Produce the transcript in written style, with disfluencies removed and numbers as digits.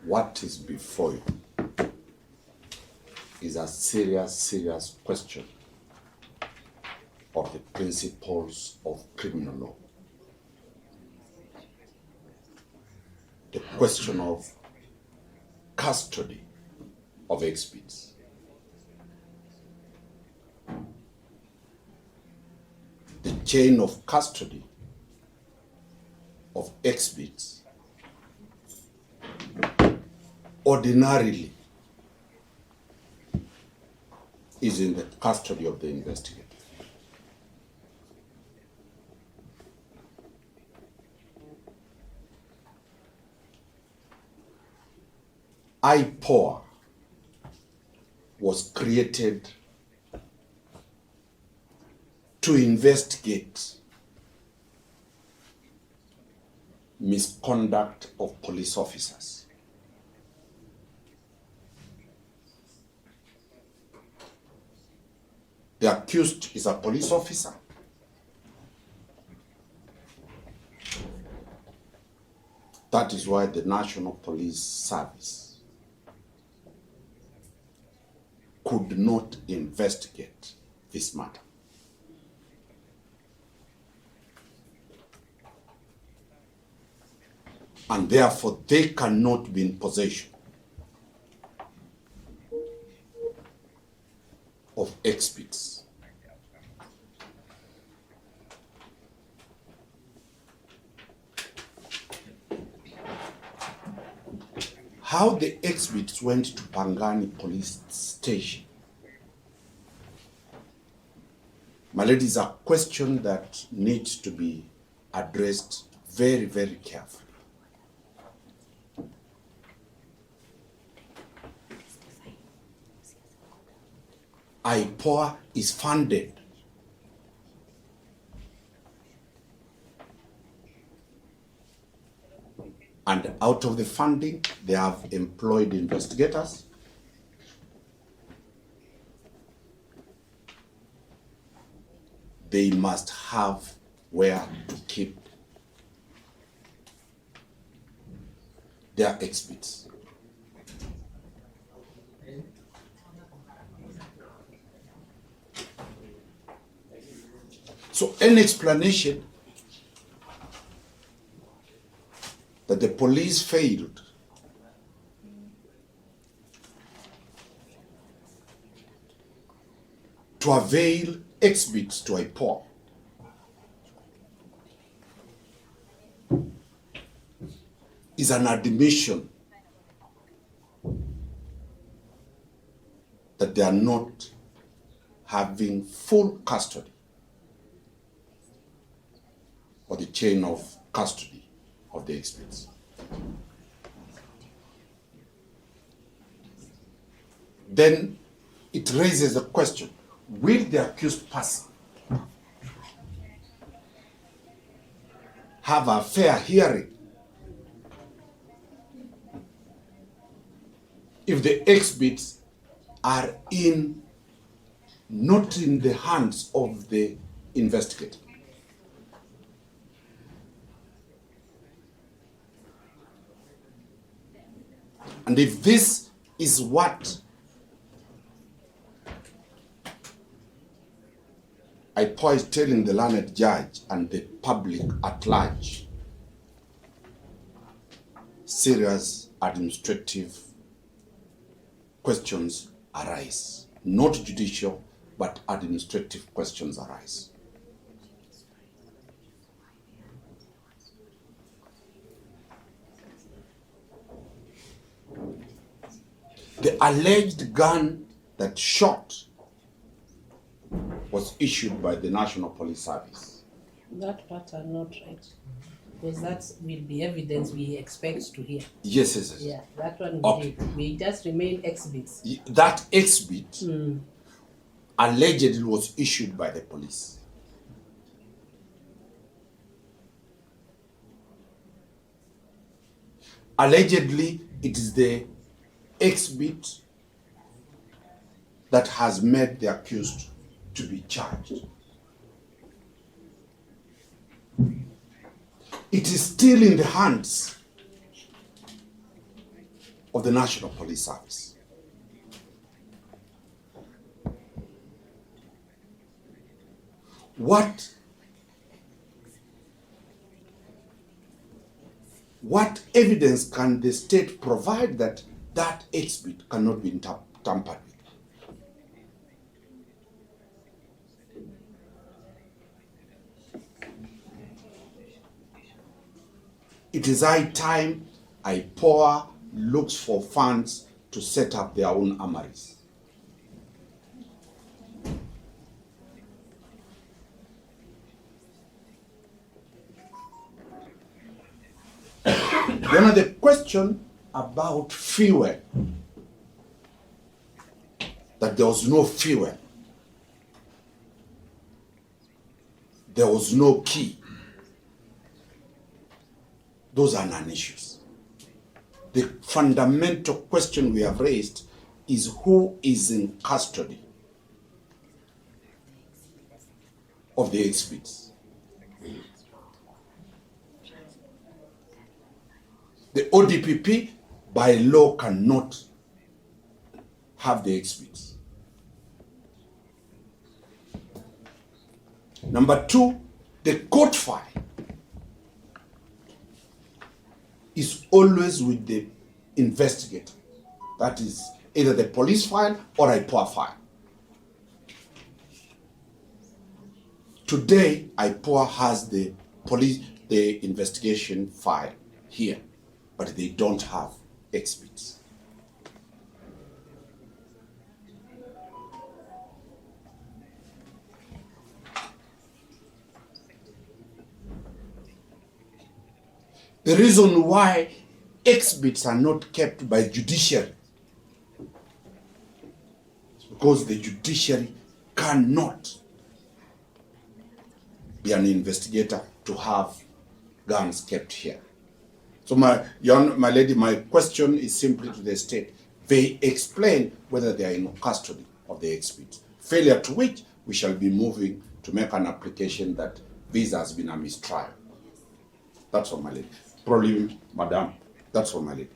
what is before you is a serious question of the principles of criminal law. The question of custody of exhibits. The chain of custody of exhibits ordinarily is in the custody of the investigator. IPOA was created to investigate misconduct of police officers. The accused is a police officer. That is why the National Police Service could not investigate this matter. And therefore, they cannot be in possession of exhibits. How the exhibits went to Pangani police station, my lady, is a question that needs to be addressed very, very carefully. IPOA is funded and out of the funding, they have employed investigators. They must have where to keep their exhibits. So any explanation that the police failed to avail exhibits to IPOA is an admission that they are not having full custody or the chain of custody of the exhibits. Then it raises the question, will the accused person have a fair hearing if the exhibits are not in the hands of the investigator? And if this is what IPOA is telling the learned judge and the public at large, serious administrative questions arise. Not judicial, but administrative questions arise. The alleged gun that shot was issued by the National Police Service. That part are not right, because that will be evidence we expect to hear. Yes. Yeah, that one Okay. we just remain exhibits. That exhibit allegedly was issued by the police. Allegedly, it is the exhibit that has made the accused to be charged. It is still in the hands of the National Police Service. What evidence can the state provide that that exhibit cannot be tampered with? It is high time IPOA looks for funds to set up their own armories. Then the question about fuel, that there was no fuel, there was no key. Those are non-issues. The fundamental question we have raised is who is in custody of the exhibits. The ODPP by law cannot have the exhibits. Number two, the court file is always with the investigator. That is either the police file or IPOA file. Today, IPOA has the investigation file here, but they don't have exhibits. The reason why exhibits are not kept by judiciary is because the judiciary cannot be an investigator to have guns kept here. So my lady, my question is simply to the state. They explain whether they are in custody of the exhibits. Failure to which we shall be moving to make an application that this has been a mistrial. That's all, my lady. Probably, madam, that's all, my lady.